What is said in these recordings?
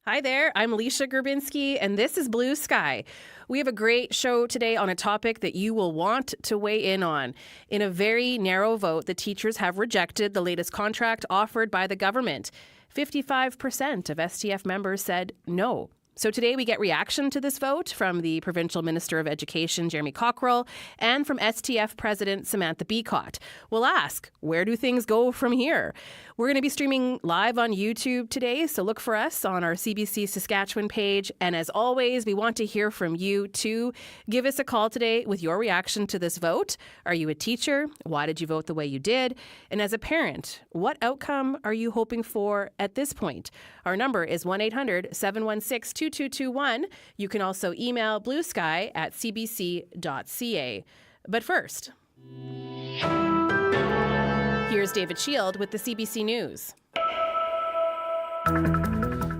Hi there, I'm Alicia Gerbinski, and this is Blue Sky. We have a great show today on a topic that you will want to weigh in on. In a very narrow vote, the teachers have rejected the latest contract offered by the government. 55% of STF members said no. So today we get reaction to this vote from the Provincial Minister of Education, Jeremy Cockrill, and from STF President Samantha Becotte. We'll ask, where do things go from here? We're going to be streaming live on YouTube today, so look for us on our CBC Saskatchewan page. And as always, we want to hear from you too. Give us a call today with your reaction to this vote. Are you a teacher? Why did you vote the way you did? And as a parent, what outcome are you hoping for at this point? Our number is 1-800-716-2221. You can also email bluesky@cbc.ca. But first, here's David Shield with the CBC News.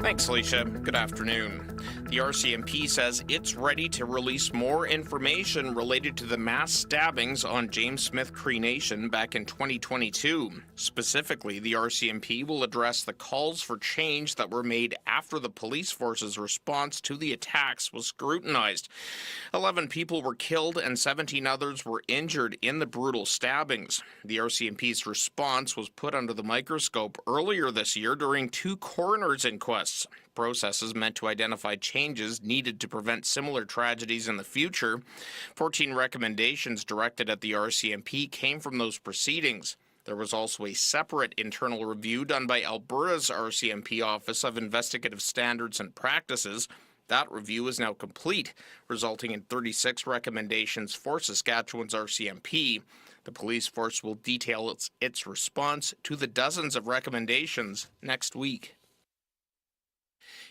Thanks, Alicia. Good afternoon. The RCMP says it's ready to release more information related to the mass stabbings on James Smith Cree Nation back in 2022. Specifically, the RCMP will address the calls for change that were made after the police force's response to the attacks was scrutinized. 11 people were killed and 17 others were injured in the brutal stabbings. The RCMP's response was put under the microscope earlier this year during 2 coroner's inquests. Processes meant to identify changes needed to prevent similar tragedies in the future. 14 recommendations directed at the RCMP came from those proceedings. There was also a separate internal review done by Alberta's RCMP Office of Investigative Standards and Practices. That review is now complete, resulting in 36 recommendations for Saskatchewan's RCMP. The police force will detail its response to the dozens of recommendations next week.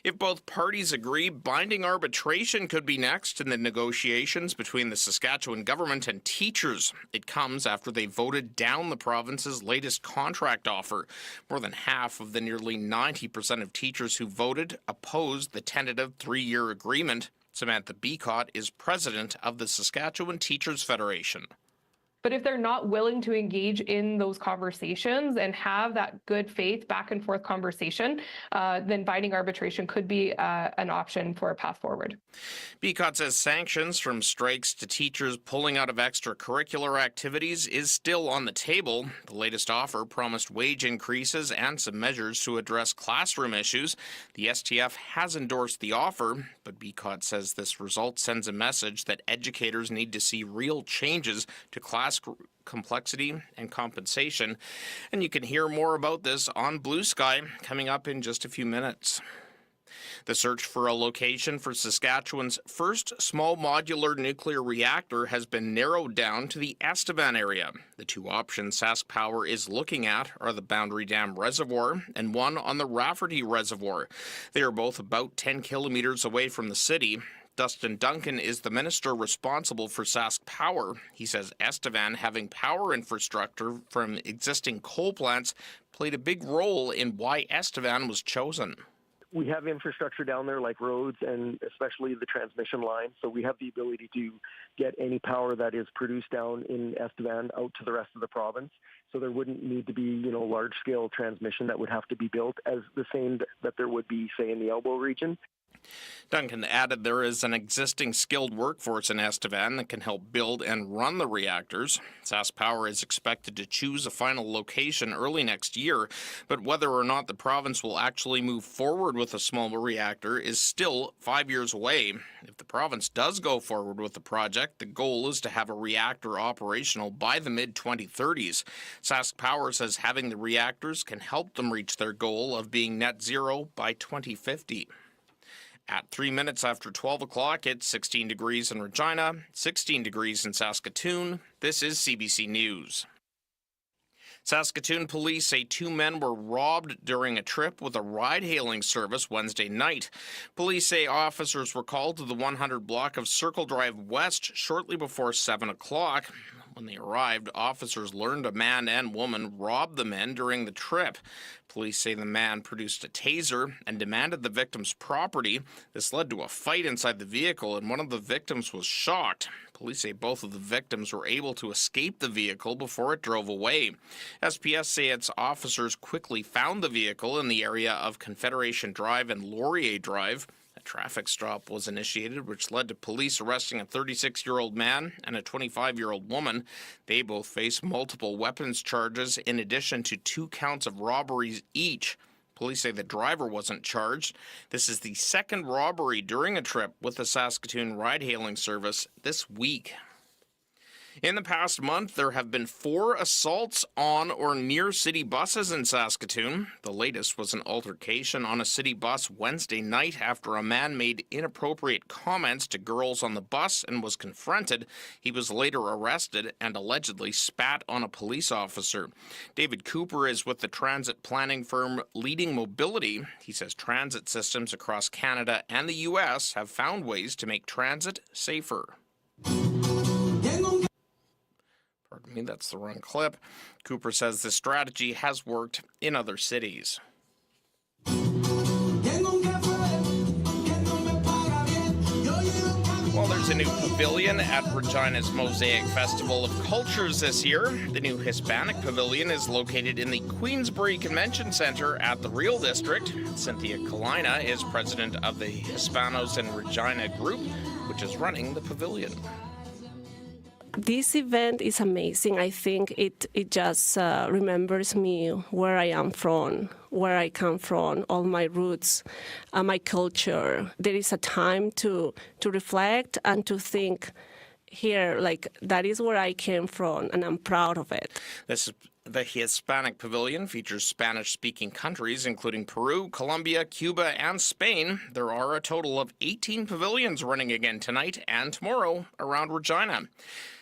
If both parties agree, binding arbitration could be next in the negotiations between the Saskatchewan government and teachers. It comes after they voted down the province's latest contract offer. More than half of the nearly 90% of teachers who voted opposed the tentative 3-year agreement. Samantha Becotte is president of the Saskatchewan Teachers Federation. But if they're not willing to engage in those conversations and have that good faith back and forth conversation, then binding arbitration could be an option for a path forward. Becotte says sanctions from strikes to teachers pulling out of extracurricular activities is still on the table. The latest offer promised wage increases and some measures to address classroom issues. The STF has endorsed the offer, but Becotte says this result sends a message that educators need to see real changes to class complexity and compensation. And you can hear more about this on Blue Sky coming up in just a few minutes. The search for a location for Saskatchewan's first small modular nuclear reactor has been narrowed down to the Estevan area. The 2 options Sask Power is looking at are the Boundary Dam Reservoir and one on the Rafferty Reservoir. They are both about 10 kilometers away from the city. Dustin Duncan is the minister responsible for Sask Power. He says Estevan having power infrastructure from existing coal plants played a big role in why Estevan was chosen. We have infrastructure down there like roads and especially the transmission line. So we have the ability to get any power that is produced down in Estevan out to the rest of the province. So there wouldn't need to be, large-scale transmission that would have to be built as the same that there would be, say, in the Elbow region. Duncan added there is an existing skilled workforce in Estevan that can help build and run the reactors. Sask Power is expected to choose a final location early next year, but whether or not the province will actually move forward with a small reactor is still 5 years away. If the province does go forward with the project, the goal is to have a reactor operational by the mid-2030s. Sask Power says having the reactors can help them reach their goal of being net zero by 2050. At 3 minutes after 12 o'clock, it's 16 degrees in Regina, 16 degrees in Saskatoon. This is CBC News. Saskatoon police say 2 men were robbed during a trip with a ride-hailing service Wednesday night. Police say officers were called to the 100 block of Circle Drive West shortly before 7 o'clock. When they arrived, officers learned a man and woman robbed the men during the trip. Police say the man produced a taser and demanded the victim's property. This led to a fight inside the vehicle, and one of the victims was shocked. Police say both of the victims were able to escape the vehicle before it drove away. SPS say its officers quickly found the vehicle in the area of Confederation Drive and Laurier Drive. A traffic stop was initiated, which led to police arresting a 36-year-old man and a 25-year-old woman. They both face multiple weapons charges in addition to 2 counts of robberies each. Police say the driver wasn't charged. This is the second robbery during a trip with the Saskatoon ride-hailing service this week. In the past month, there have been 4 assaults on or near city buses in Saskatoon. The latest was an altercation on a city bus Wednesday night after a man made inappropriate comments to girls on the bus and was confronted. He was later arrested and allegedly spat on a police officer. David Cooper is with the transit planning firm Leading Mobility. He says transit systems across Canada and the U.S. have found ways to make transit safer. Pardon me, that's the wrong clip. Cooper says this strategy has worked in other cities. Well, there's a new pavilion at Regina's Mosaic Festival of Cultures this year. The new Hispanic pavilion is located in the Queensbury Convention Centre at the Real District. Cynthia Kalina is president of the Hispanos in Regina group, which is running the pavilion. This event is amazing. I think it just remembers me where I am from, where I come from, all my roots, my culture. There is a time to reflect and to think here, like, that is where I came from, and I'm proud of it. The Hispanic Pavilion features Spanish-speaking countries, including Peru, Colombia, Cuba, and Spain. There are a total of 18 pavilions running again tonight and tomorrow around Regina.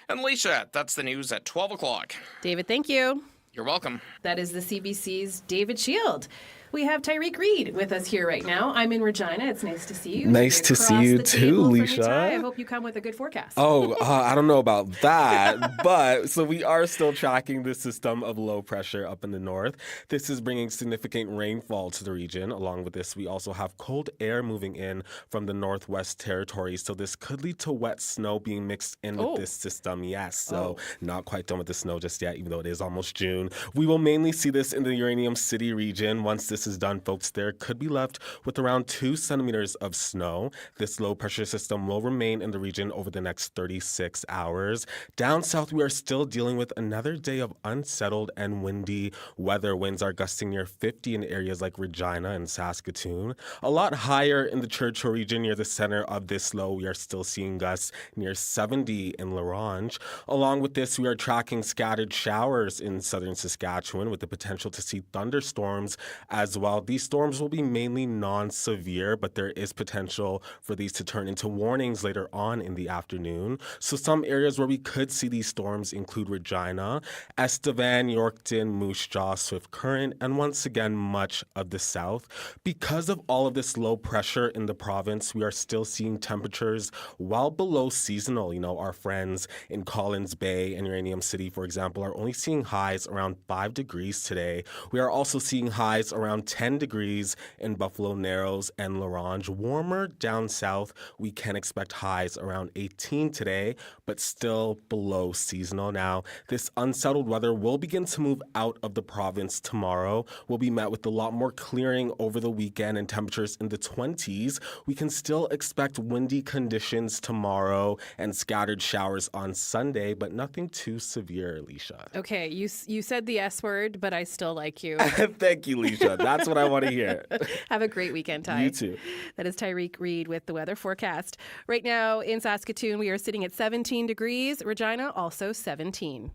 And Alicia, that's the news at 12 o'clock. David, thank you. You're welcome. That is the CBC's David Shield. We have Tyreek Reed with us here right now. I'm in Regina. It's nice to see you. Nice to see you too, Leisha. I hope you come with a good forecast. Oh, I don't know about that. But so we are still tracking the system of low pressure up in the north. This is bringing significant rainfall to the region. Along with this, we also have cold air moving in from the Northwest Territories. So this could lead to wet snow being mixed in with this system. Yes. So not quite done with the snow just yet, even though it is almost June. We will mainly see this in the Uranium City region. Once this is done, folks, there could be left with around 2 centimeters of snow. This low pressure system will remain in the region over the next 36 hours. Down south, we are still dealing with another day of unsettled and windy weather. Winds are gusting near 50 in areas like Regina and Saskatoon. A lot higher in the Churchill region near the center of this low. We are still seeing gusts near 70 in La Ronge. Along with this, we are tracking scattered showers in southern Saskatchewan with the potential to see thunderstorms as well. These storms will be mainly non-severe, but there is potential for these to turn into warnings later on in the afternoon. So some areas where we could see these storms include Regina, Estevan, Yorkton, Moose Jaw, Swift Current, and once again, much of the south. Because of all of this low pressure in the province, we are still seeing temperatures well below seasonal. You know, our friends in Collins Bay and Uranium City, for example, are only seeing highs around 5 degrees today. We are also seeing highs around 10 degrees in Buffalo Narrows and La Ronge. Warmer down south, we can expect highs around 18 today, but still below seasonal. Now, this unsettled weather will begin to move out of the province tomorrow. We'll be met with a lot more clearing over the weekend and temperatures in the 20s. We can still expect windy conditions tomorrow and scattered showers on Sunday, but nothing too severe, Alicia. Okay, you said the S word, but I still like you. Thank you, Alicia. That's what I want to hear. Have a great weekend, Ty. You too. That is Tyreek Reed with the weather forecast. Right now in Saskatoon, we are sitting at 17 degrees. Regina, also 17.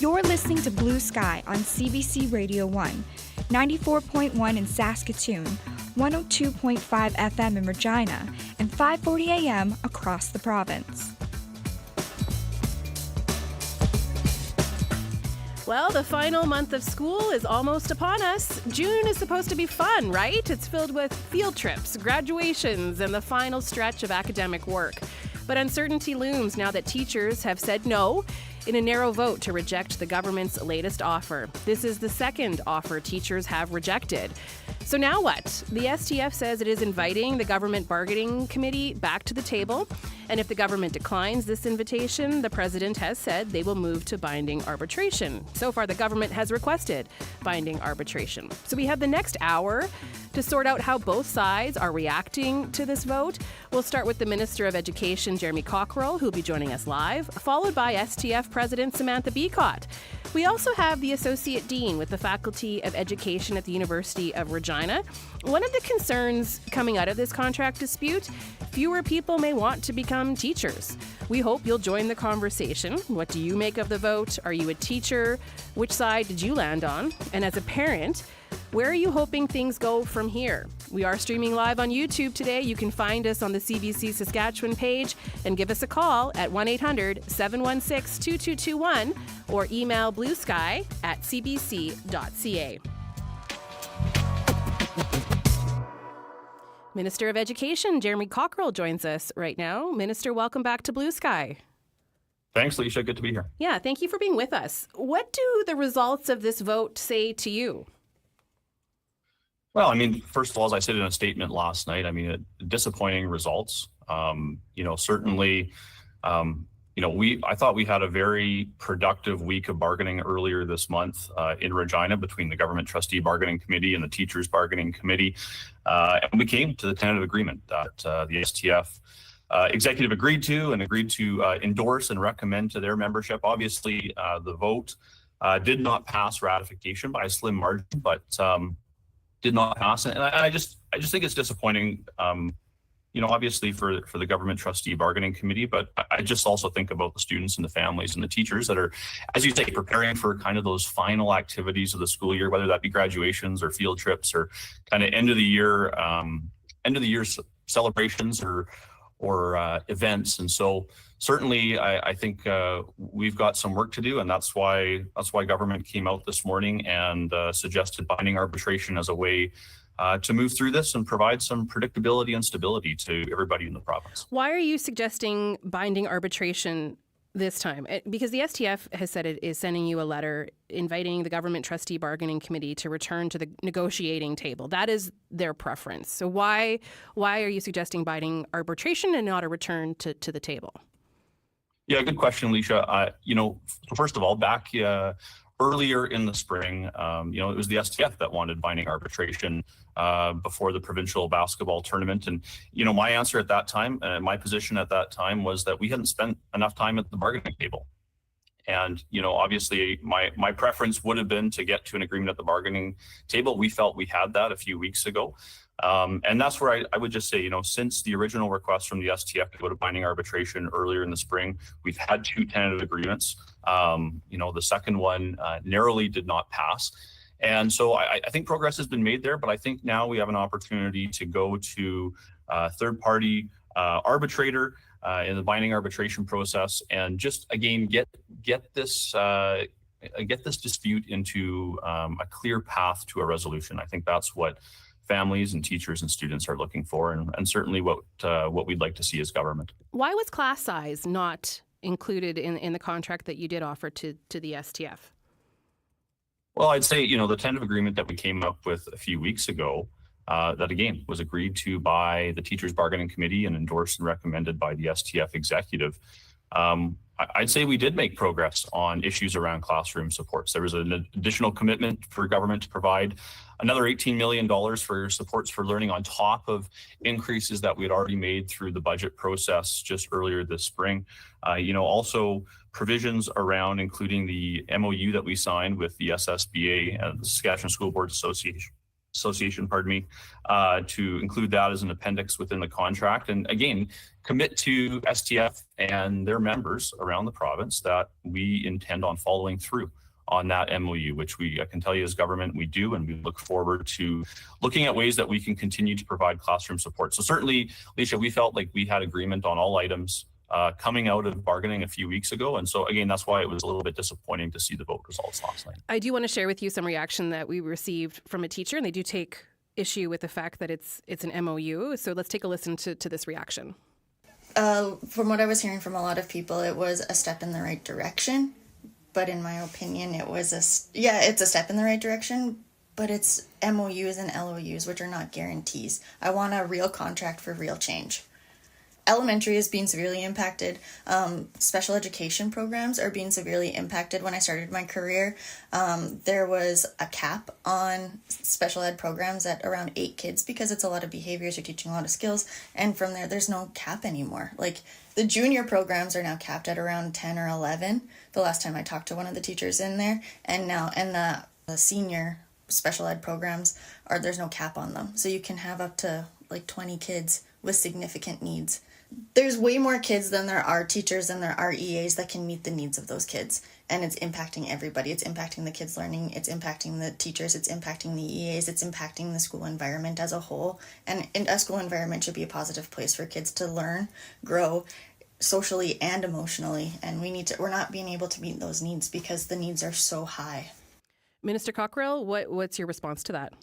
You're listening to Blue Sky on CBC Radio 1, 94.1 in Saskatoon, 102.5 FM in Regina, and 540 AM across the province. Well, the final month of school is almost upon us. June is supposed to be fun, right? It's filled with field trips, graduations, and the final stretch of academic work. But uncertainty looms now that teachers have said no in a narrow vote to reject the government's latest offer. This is the second offer teachers have rejected. So now what? The STF says it is inviting the Government Bargaining Committee back to the table. And if the government declines this invitation, the president has said they will move to binding arbitration. So far, the government has requested binding arbitration. So we have the next hour to sort out how both sides are reacting to this vote. We'll start with the Minister of Education, Jeremy Cockrill, who'll be joining us live, followed by STF President Samantha Becotte. We also have the Associate Dean with the Faculty of Education at the University of Regina. One of the concerns coming out of this contract dispute, fewer people may want to become teachers. We hope you'll join the conversation. What do you make of the vote? Are you a teacher? Which side did you land on? And as a parent, where are you hoping things go from here? We are streaming live on YouTube today. You can find us on the CBC Saskatchewan page and give us a call at 1-800-716-2221 or email bluesky@cbc.ca. Minister of Education, Jeremy Cockrill, joins us right now. Minister, welcome back to Blue Sky. Thanks, Leisha. Good to be here. Yeah, thank you for being with us. What do the results of this vote say to you? Well, I mean, first of all, as I said in a statement last night, I mean, disappointing results. Certainly, I thought we had a very productive week of bargaining earlier this month in Regina between the Government Trustee Bargaining Committee and the Teachers Bargaining Committee. And we came to the tentative agreement that the STF executive agreed to endorse and recommend to their membership. Obviously, the vote did not pass ratification by a slim margin, but did not pass. And I just think it's disappointing, obviously for the Government Trustee Bargaining Committee, but I just also think about the students and the families and the teachers that are, as you say, preparing for kind of those final activities of the school year, whether that be graduations or field trips or kind of end of the year celebrations or events. And so certainly I think we've got some work to do, and that's why government came out this morning and suggested binding arbitration as a way to move through this and provide some predictability and stability to everybody in the province. Why are you suggesting binding arbitration this time? Because the STF has said it is sending you a letter inviting the Government Trustee Bargaining Committee to return to the negotiating table. That is their preference. So why are you suggesting binding arbitration and not a return to the table? Yeah, good question, Alicia. First of all, back earlier in the spring, it was the STF that wanted binding arbitration before the provincial basketball tournament. And, my answer at that time, my position at that time was that we hadn't spent enough time at the bargaining table. And, obviously, my preference would have been to get to an agreement at the bargaining table. We felt we had that a few weeks ago. And that's where I would just say, since the original request from the STF to go to binding arbitration earlier in the spring, we've had two tentative agreements. The second one narrowly did not pass. And so I think progress has been made there, but I think now we have an opportunity to go to third-party arbitrator in the binding arbitration process and just, again, get this dispute into a clear path to a resolution. I think that's what families and teachers and students are looking for, and certainly what we'd like to see as government. Why was class size not included in the contract that you did offer to the STF? Well, I'd say, the tentative agreement that we came up with a few weeks ago, that again was agreed to by the Teachers Bargaining Committee and endorsed and recommended by the STF executive. I'd say we did make progress on issues around classroom supports. There was an additional commitment for government to provide another $18 million for supports for learning on top of increases that we had already made through the budget process just earlier this spring. Also provisions around including the MOU that we signed with the SSBA, the Saskatchewan School Boards Association, to include that as an appendix within the contract. And again, commit to STF and their members around the province that we intend on following through on that MOU, which I can tell you as government, we do, and we look forward to looking at ways that we can continue to provide classroom support. So certainly, Alicia, we felt like we had agreement on all items coming out of bargaining a few weeks ago. And so, again, that's why it was a little bit disappointing to see the vote results last night. I do want to share with you some reaction that we received from a teacher, and they do take issue with the fact that it's an MOU. So let's take a listen to this reaction. From what I was hearing from a lot of people, it was a step in the right direction. But in my opinion, it's a step in the right direction, but it's MOUs and LOUs, which are not guarantees. I want a real contract for real change. Elementary is being severely impacted. Special education programs are being severely impacted. When I started my career, there was a cap on special ed programs at around 8 kids because it's a lot of behaviors, you're teaching a lot of skills, and from there's no cap anymore. Like, the junior programs are now capped at around 10 or 11, the last time I talked to one of the teachers in there, and the senior special ed programs there's no cap on them. So you can have up to like 20 kids with significant needs. There's way more kids than there are teachers and there are EAs that can meet the needs of those kids. And it's impacting everybody. It's impacting the kids' learning. It's impacting the teachers. It's impacting the EAs. It's impacting the school environment as a whole. And a school environment should be a positive place for kids to learn, grow socially and emotionally. And we're not being able to meet those needs because the needs are so high. Minister Cockrill, what's your response to that?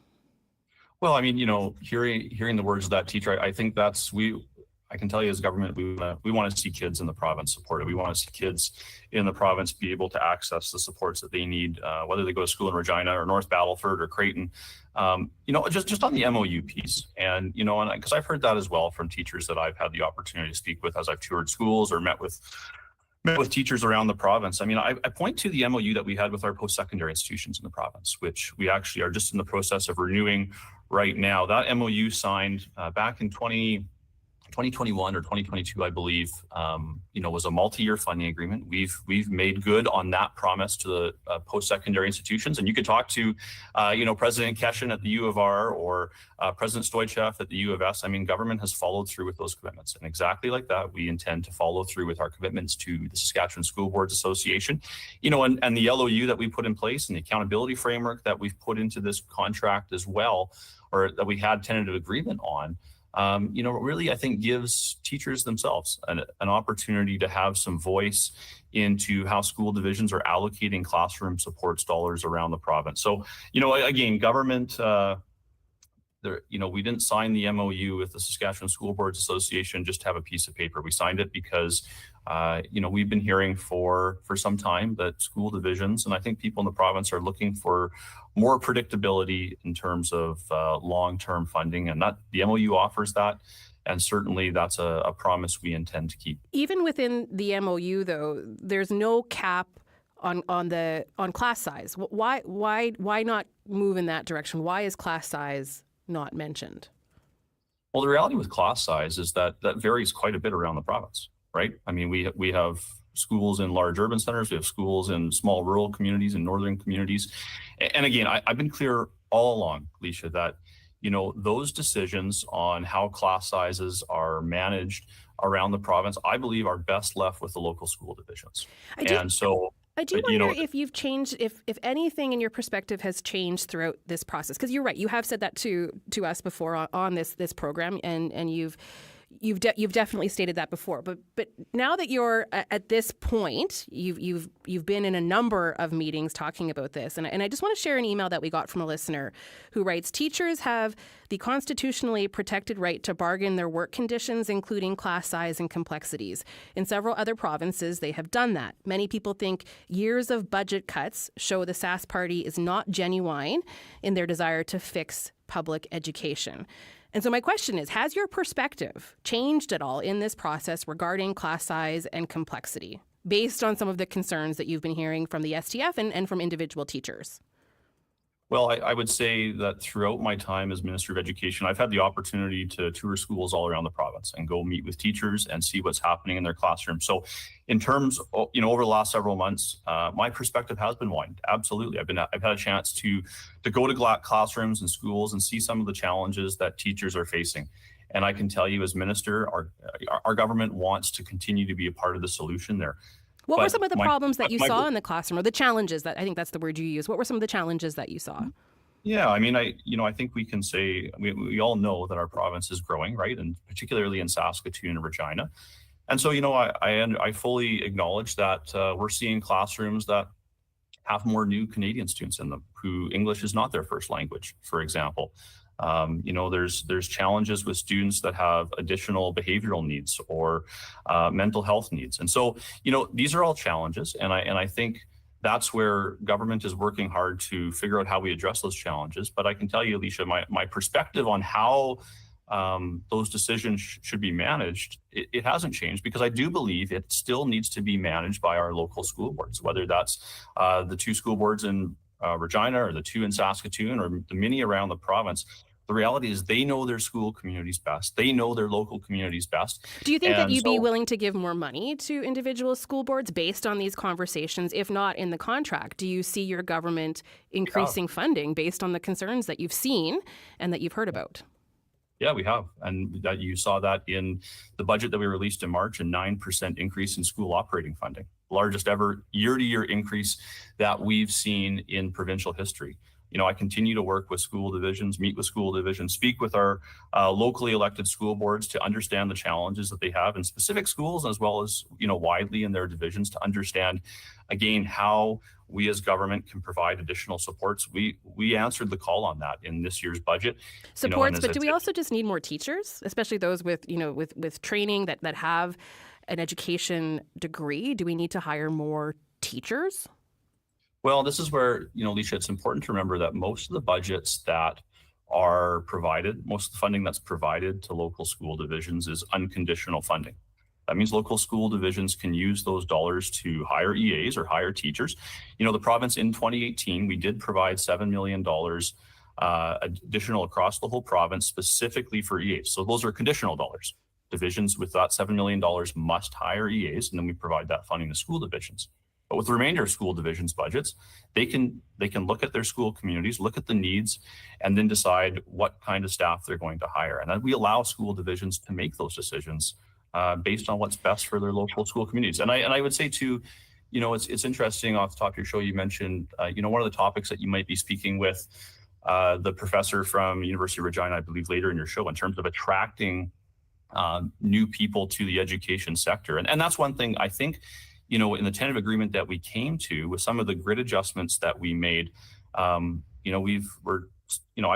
Well, I mean, hearing the words of that teacher, I think I can tell you as government, we want to see kids in the province supported. We want to see kids in the province be able to access the supports that they need, whether they go to school in Regina or North Battleford or Creighton. Just on the MOU piece, and because I've heard that as well from teachers that I've had the opportunity to speak with as I've toured schools or met with teachers around the province. I mean, I point to the MOU that we had with our post-secondary institutions in the province, which we actually are just in the process of renewing right now. That MOU signed back in 2021 or 2022, I believe, was a multi-year funding agreement. We've made good on that promise to the post-secondary institutions. And you could talk to, President Keshen at the U of R or President Stoichev at the U of S. I mean, government has followed through with those commitments. And exactly like that, we intend to follow through with our commitments to the Saskatchewan School Boards Association, and the LOU that we put in place and the accountability framework that we've put into this contract as well, or that we had tentative agreement on. Really, I think gives teachers themselves an opportunity to have some voice into how school divisions are allocating classroom supports dollars around the province. So, again, government, we didn't sign the MOU with the Saskatchewan School Boards Association just to have a piece of paper. We signed it because, we've been hearing for some time that school divisions, and I think people in the province are looking for more predictability in terms of long-term funding, and that the MOU offers that. And certainly that's a promise we intend to keep. Even within the MOU, though, there's no cap on class size. Why not move in that direction? Why is class size not mentioned? Well, the reality with class size is that varies quite a bit around the province, right? I mean, we have schools in large urban centers, we have schools in small rural communities and northern communities. And again, I've been clear all along, Leisha, that those decisions on how class sizes are managed around the province, I believe, are best left with the local school divisions. I do wonder if you've changed, if anything in your perspective has changed throughout this process. Because you're right, you have said that to us before on this program, and you've definitely stated that before. But now that you're at this point, you've been in a number of meetings talking about this, and I just want to share an email that we got from a listener who writes, teachers have the constitutionally protected right to bargain their work conditions, including class size and complexities. In several other provinces, they have done that. Many people think years of budget cuts show the Sask Party is not genuine in their desire to fix public education. And so my question is, has your perspective changed at all in this process regarding class size and complexity, based on some of the concerns that you've been hearing from the STF and from individual teachers? Well, I would say that throughout my time as Minister of Education, I've had the opportunity to tour schools all around the province and go meet with teachers and see what's happening in their classrooms. So in terms of, over the last several months, my perspective has been widened. Absolutely. I've had a chance to go to classrooms and schools and see some of the challenges that teachers are facing. And I can tell you as minister, our government wants to continue to be a part of the solution there. What were some of the problems that you saw in the classroom, or the challenges that, I think that's the word you use? What were some of the challenges that you saw? Yeah, I mean, I think we can say, we all know that our province is growing, right? And particularly in Saskatoon and Regina. And so, I fully acknowledge that we're seeing classrooms that have more new Canadian students in them who English is not their first language, for example. There's challenges with students that have additional behavioral needs or mental health needs. And so, these are all challenges. And I think that's where government is working hard to figure out how we address those challenges. But I can tell you, Alicia, my perspective on how those decisions should be managed, it hasn't changed, because I do believe it still needs to be managed by our local school boards, whether that's the 2 school boards in Regina or the 2 in Saskatoon or the many around the province. The reality is they know their school communities best. They know their local communities best. Do you think that you'd be willing to give more money to individual school boards based on these conversations, if not in the contract? Do you see your government increasing funding based on the concerns that you've seen and that you've heard about? Yeah, we have. And that you saw that in the budget that we released in March, a 9% increase in school operating funding, largest ever year-to-year increase that we've seen in provincial history. I continue to work with school divisions, meet with school divisions, speak with our locally elected school boards to understand the challenges that they have in specific schools, as well as, widely in their divisions, to understand, again, how we as government can provide additional supports. We answered the call on that in this year's budget. Supports, but do we also just need more teachers, especially those with, with training that have an education degree? Do we need to hire more teachers? Well, this is where, Alicia, it's important to remember that most of the budgets that are provided, most of the funding that's provided to local school divisions is unconditional funding. That means local school divisions can use those dollars to hire EAs or hire teachers. The province in 2018, we did provide $7 million additional across the whole province specifically for EAs. So those are conditional dollars. Divisions with that $7 million must hire EAs, and then we provide that funding to school divisions. But with the remainder of school divisions' budgets, they can look at their school communities, look at the needs, and then decide what kind of staff they're going to hire. And then we allow school divisions to make those decisions based on what's best for their local school communities. And I would say too, it's interesting, off the top of your show, you mentioned, one of the topics that you might be speaking with the professor from University of Regina, I believe, later in your show, in terms of attracting new people to the education sector. And that's one thing I think, in the tentative agreement that we came to with some of the grid adjustments that we made, I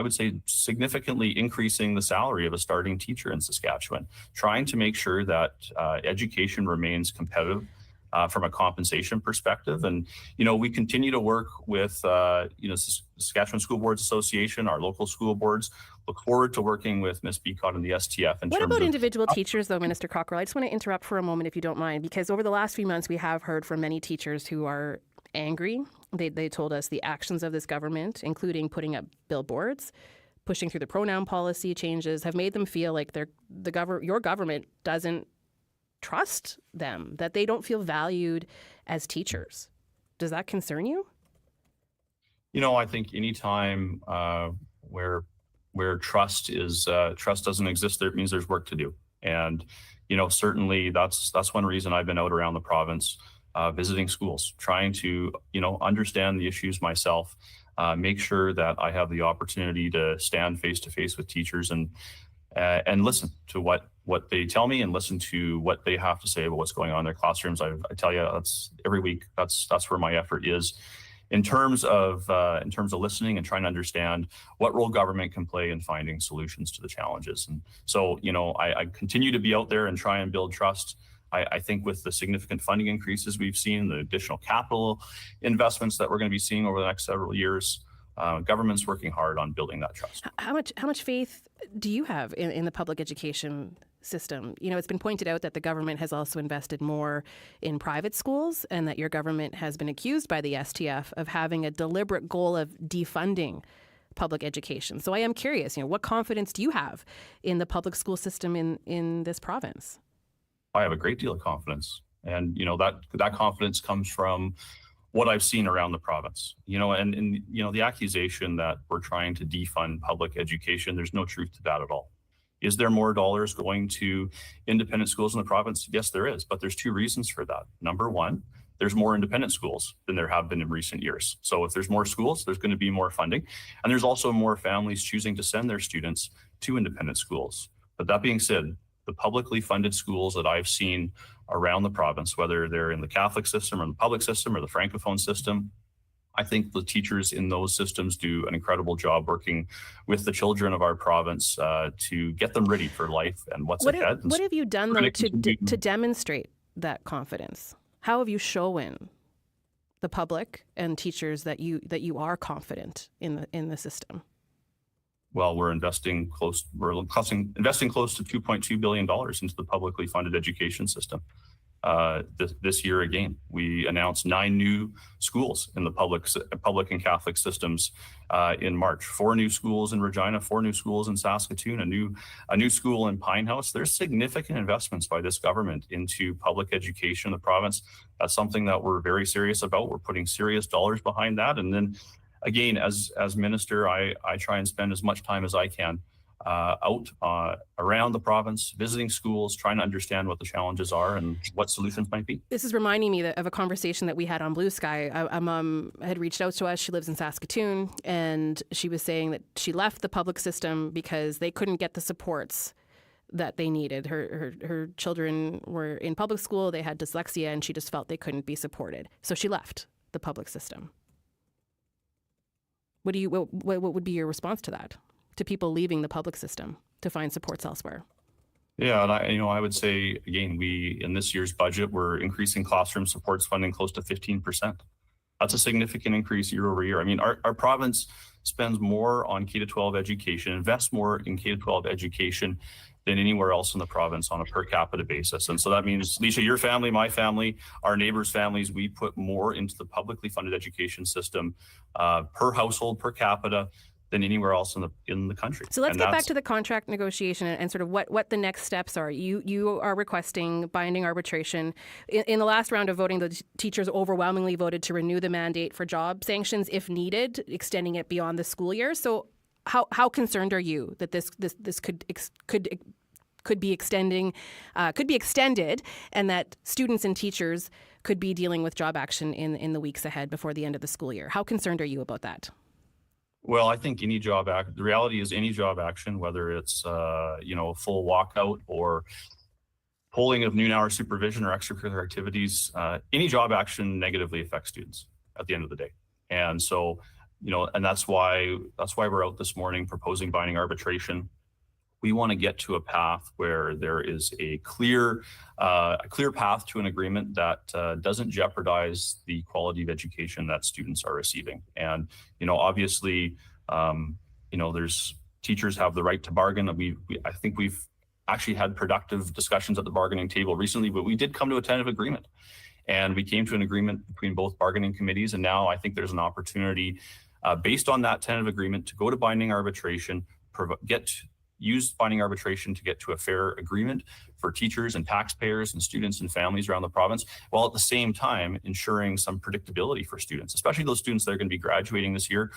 would say significantly increasing the salary of a starting teacher in Saskatchewan, trying to make sure that education remains competitive from a compensation perspective. And, we continue to work with, Saskatchewan School Boards Association, our local school boards. Look forward to working with Ms. Becotte and the STF. What about individual teachers, though, Minister Cockrill? I just want to interrupt for a moment, if you don't mind, because over the last few months, we have heard from many teachers who are angry. They told us the actions of this government, including putting up billboards, pushing through the pronoun policy changes, have made them feel like your government doesn't trust them, that they don't feel valued as teachers. Does that concern you? I think anytime where trust doesn't exist, there means there's work to do. And, certainly that's one reason I've been out around the province, visiting schools, trying to, understand the issues myself, make sure that I have the opportunity to stand face to face with teachers and listen to what they tell me and listen to what they have to say about what's going on in their classrooms. I tell you, that's every week. That's where my effort is. In terms of listening and trying to understand what role government can play in finding solutions to the challenges. And so, I continue to be out there and try and build trust. I think with the significant funding increases we've seen, the additional capital investments that we're going to be seeing over the next several years, government's working hard on building that trust. How much faith do you have in the public education system? It's been pointed out that the government has also invested more in private schools, and that your government has been accused by the STF of having a deliberate goal of defunding public education. So I am curious, what confidence do you have in the public school system in this province? I have a great deal of confidence, and that confidence comes from what I've seen around the province. And the accusation that we're trying to defund public education, there's no truth to that at all. Is there more dollars going to independent schools in the province? Yes, there is, but there's 2 reasons for that. Number one, there's more independent schools than there have been in recent years. So if there's more schools, there's going to be more funding. And there's also more families choosing to send their students to independent schools. But that being said, the publicly funded schools that I've seen around the province, whether they're in the Catholic system or the public system or the Francophone system, I think the teachers in those systems do an incredible job working with the children of our province to get them ready for life and what's ahead. What have you done, though, to demonstrate that confidence? How have you shown the public and teachers that you are confident in the system? Well, we're investing close to $2.2 billion into the publicly funded education system. This year again, we announced 9 new schools in the public and Catholic systems in March. 4 new schools in Regina, 4 new schools in Saskatoon, a new school in Pine House. There's significant investments by this government into public education in the province. That's something that we're very serious about. We're putting serious dollars behind that. And then again, as minister, I try and spend as much time as I can out around the province, visiting schools, trying to understand what the challenges are and what solutions might be. This is reminding me of a conversation that we had on Blue Sky. A mom had reached out to us. She lives in Saskatoon, and she was saying that she left the public system because they couldn't get the supports that they needed. Her children were in public school, they had dyslexia, and she just felt they couldn't be supported. So she left the public system. What would be your response to that? To people leaving the public system to find supports elsewhere? Yeah, and I would say again, we in this year's budget we're increasing classroom supports funding close to 15%. That's a significant increase year over year. I mean, our province spends more on K-12 education, invests more in K-12 education than anywhere else in the province on a per capita basis. And so that means, Leisha, your family, my family, our neighbors' families, we put more into the publicly funded education system per household, per capita, than anywhere else in the country. So let's get back to the contract negotiation and sort of what the next steps are. You are requesting binding arbitration. In the last round of voting, the teachers overwhelmingly voted to renew the mandate for job sanctions if needed, extending it beyond the school year. So how concerned are you that this could be extended, and that students and teachers could be dealing with job action in the weeks ahead before the end of the school year? How concerned are you about that? Well, I think the reality is any job action, whether it's a full walkout or pulling of noon hour supervision or extracurricular activities, any job action negatively affects students at the end of the day. And so, and that's why we're out this morning proposing binding arbitration. We want to get to a path where there is a clear path to an agreement that doesn't jeopardize the quality of education that students are receiving. And obviously, there's teachers have the right to bargain. I think we've actually had productive discussions at the bargaining table recently, but we did come to a tentative agreement, and we came to an agreement between both bargaining committees. And now I think there's an opportunity, based on that tentative agreement, to go to binding arbitration, use binding arbitration to get to a fair agreement for teachers and taxpayers and students and families around the province, while at the same time ensuring some predictability for students, especially those students that are going to be graduating this year.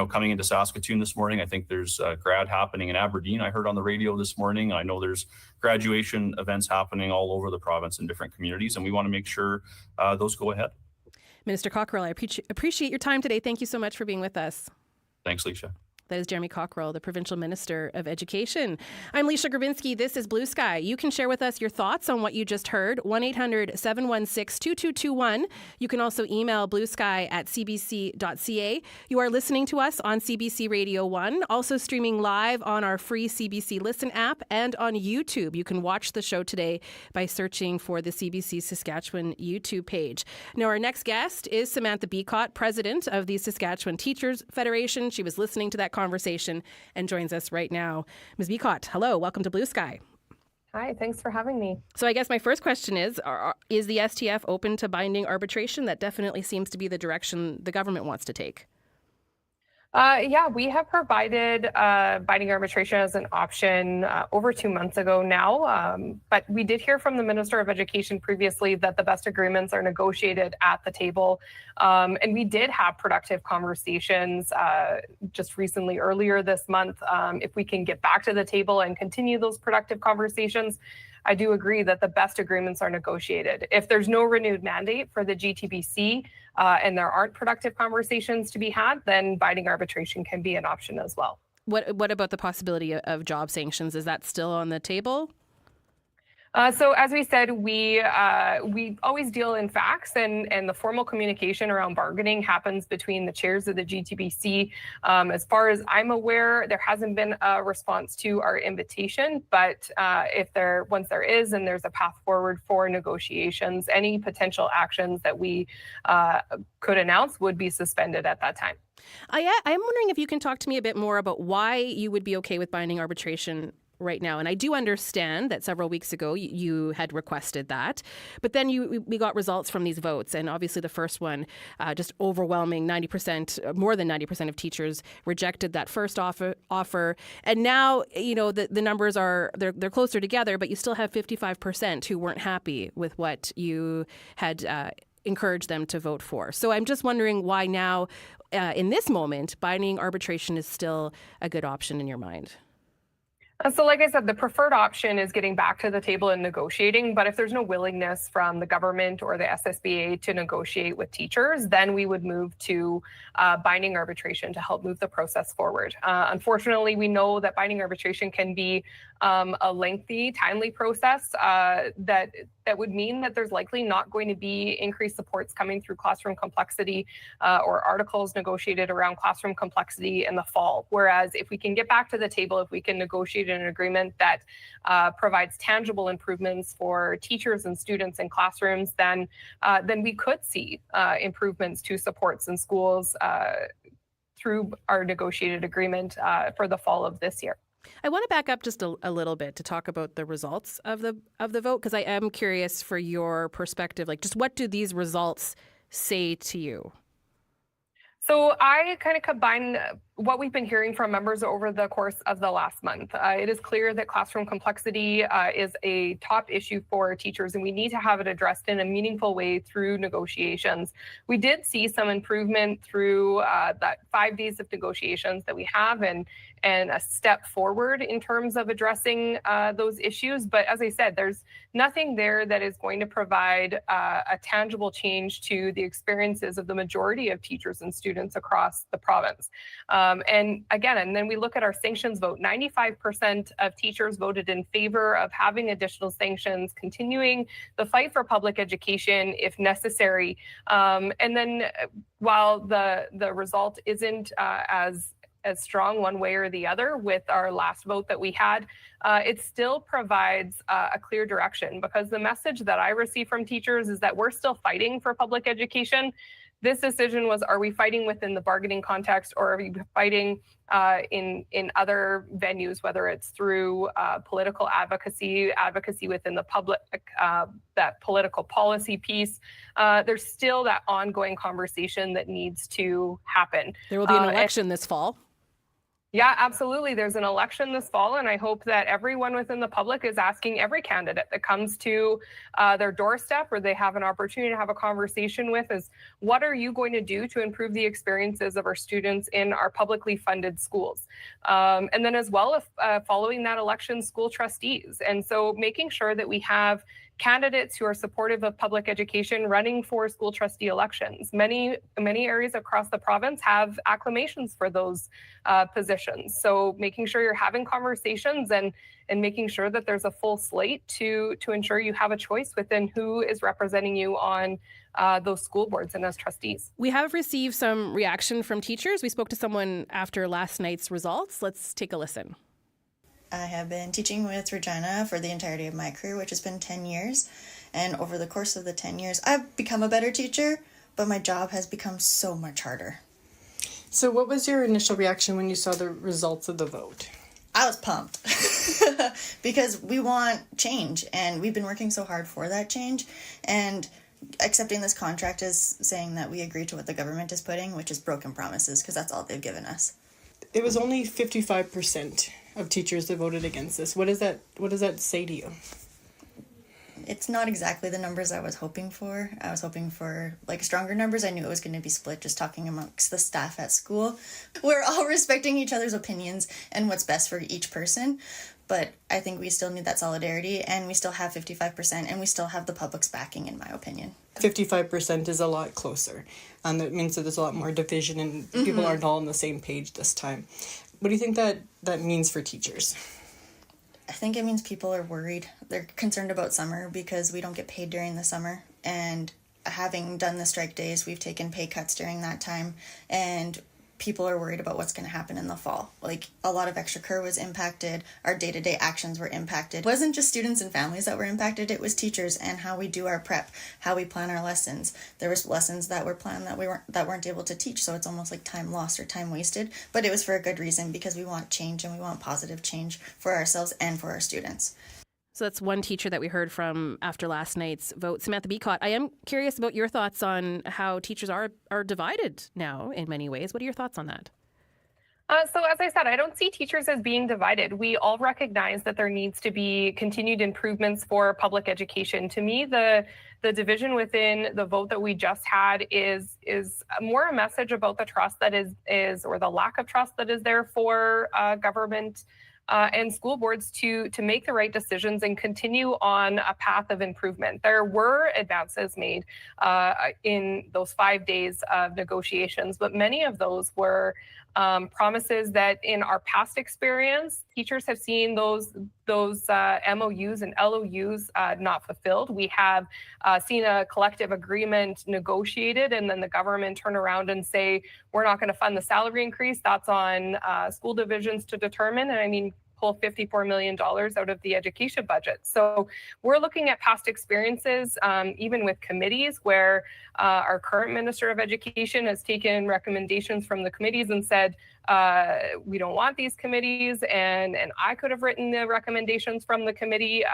Coming into Saskatoon this morning, I think there's a grad happening in Aberdeen. I heard on the radio this morning. I know there's graduation events happening all over the province in different communities, and we want to make sure those go ahead. Minister Cockrill, I appreciate your time today. Thank you so much for being with us. Thanks, Leisha. That is Jeremy Cockrill, the Provincial Minister of Education. I'm Leisha Grabinski. This is Blue Sky. You can share with us your thoughts on what you just heard. 1-800-716-2221. You can also email bluesky@cbc.ca. You are listening to us on CBC Radio 1, also streaming live on our free CBC Listen app and on YouTube. You can watch the show today by searching for the CBC Saskatchewan YouTube page. Now, our next guest is Samantha Becotte, President of the Saskatchewan Teachers Federation. She was listening to that conversation and joins us right now. Ms. Becotte, hello, welcome to Blue Sky. Hi, thanks for having me. So I guess my first question is the STF open to binding arbitration? That definitely seems to be the direction the government wants to take. Yeah, we have provided binding arbitration as an option over 2 months ago now, but we did hear from the Minister of Education previously that the best agreements are negotiated at the table, and we did have productive conversations just recently earlier this month. If we can get back to the table and continue those productive conversations, I do agree that the best agreements are negotiated. If there's no renewed mandate for the GTBC and there aren't productive conversations to be had, then binding arbitration can be an option as well. What about the possibility of job sanctions? Is that still on the table? So as we said, we always deal in facts, and the formal communication around bargaining happens between the chairs of the GTBC. As far as I'm aware, there hasn't been a response to our invitation, but once there is, and there's a path forward for negotiations, any potential actions that we could announce would be suspended at that time. I'm wondering if you can talk to me a bit more about why you would be okay with binding arbitration right now. And I do understand that several weeks ago you had requested that, but then we got results from these votes, and obviously the first one, just overwhelming 90%, more than 90% of teachers rejected that first offer. And now, the numbers they're closer together, but you still have 55% who weren't happy with what you had encouraged them to vote for. So I'm just wondering why now, in this moment, binding arbitration is still a good option in your mind. So like I said, the preferred option is getting back to the table and negotiating. But if there's no willingness from the government or the SSBA to negotiate with teachers, then we would move to binding arbitration to help move the process forward. Unfortunately, we know that binding arbitration can be a lengthy, timely process that would mean that there's likely not going to be increased supports coming through classroom complexity or articles negotiated around classroom complexity in the fall. Whereas if we can get back to the table, if we can negotiate an agreement that provides tangible improvements for teachers and students in classrooms, then we could see improvements to supports in schools through our negotiated agreement for the fall of this year. I want to back up just a little bit to talk about the results of the vote, because I am curious for your perspective. Like, just what do these results say to you? So I kind of combine what we've been hearing from members over the course of the last month. It is clear that classroom complexity is a top issue for teachers, and we need to have it addressed in a meaningful way through negotiations. We did see some improvement through that 5 days of negotiations that we have, and a step forward in terms of addressing those issues. But as I said, there's nothing there that is going to provide a tangible change to the experiences of the majority of teachers and students across the province. And then we look at our sanctions vote. 95% of teachers voted in favor of having additional sanctions, continuing the fight for public education if necessary. And then while the result isn't as strong one way or the other with our last vote that we had, it still provides a clear direction, because the message that I receive from teachers is that we're still fighting for public education. This decision was, are we fighting within the bargaining context, or are we fighting in other venues, whether it's through political advocacy within the public, that political policy piece. There's still that ongoing conversation that needs to happen. There will be an election this fall. Yeah, absolutely. There's an election this fall, and I hope that everyone within the public is asking every candidate that comes to their doorstep, or they have an opportunity to have a conversation with, is what are you going to do to improve the experiences of our students in our publicly funded schools? And then as well, following that election, school trustees. And so making sure that we have candidates who are supportive of public education running for school trustee elections. Many areas across the province have acclamations for those positions. So making sure you're having conversations and making sure that there's a full slate to ensure you have a choice within who is representing you on those school boards and as trustees. We have received some reaction from teachers. We spoke to someone after last night's results. Let's take a listen. I have been teaching with Regina for the entirety of my career, which has been 10 years. And over the course of the 10 years, I've become a better teacher, but my job has become so much harder. So what was your initial reaction when you saw the results of the vote? I was pumped because we want change, and we've been working so hard for that change. And accepting this contract is saying that we agree to what the government is putting, which is broken promises, because that's all they've given us. It was only 55% of teachers that voted against this. What does that say to you? It's not exactly the numbers I was hoping for. I was hoping for stronger numbers. I knew it was going to be split, just talking amongst the staff at school. We're all respecting each other's opinions and what's best for each person. But I think we still need that solidarity, and we still have 55%, and we still have the public's backing, in my opinion. 55% is a lot closer. And that means that there's a lot more division, and people aren't all on the same page this time. What do you think that means for teachers? I think it means people are worried. They're concerned about summer because we don't get paid during the summer. And having done the strike days, we've taken pay cuts during that time. And people are worried about what's going to happen in the fall. Like, a lot of extracurricular was impacted. Our day-to-day actions were impacted. It wasn't just students and families that were impacted. It was teachers and how we do our prep, how we plan our lessons. There was lessons that were planned that weren't able to teach. So it's almost like time lost or time wasted. But it was for a good reason, because we want change and we want positive change for ourselves and for our students. So that's one teacher that we heard from after last night's vote. Samantha Becotte, I am curious about your thoughts on how teachers are divided now in many ways. What are your thoughts on that? So as I said, I don't see teachers as being divided. We all recognize that there needs to be continued improvements for public education. To me, the division within the vote that we just had is more a message about the trust that is or the lack of trust that is there for government and school boards to make the right decisions and continue on a path of improvement. There were advances made in those 5 days of negotiations, but many of those were promises that in our past experience, teachers have seen those MOUs and LOUs not fulfilled. We have seen a collective agreement negotiated, and then the government turn around and say, we're not going to fund the salary increase. That's on school divisions to determine. And I mean, pull $54 million out of the education budget. So we're looking at past experiences, even with committees, where our current Minister of Education has taken recommendations from the committees and said, we don't want these committees, and I could have written the recommendations from the committee.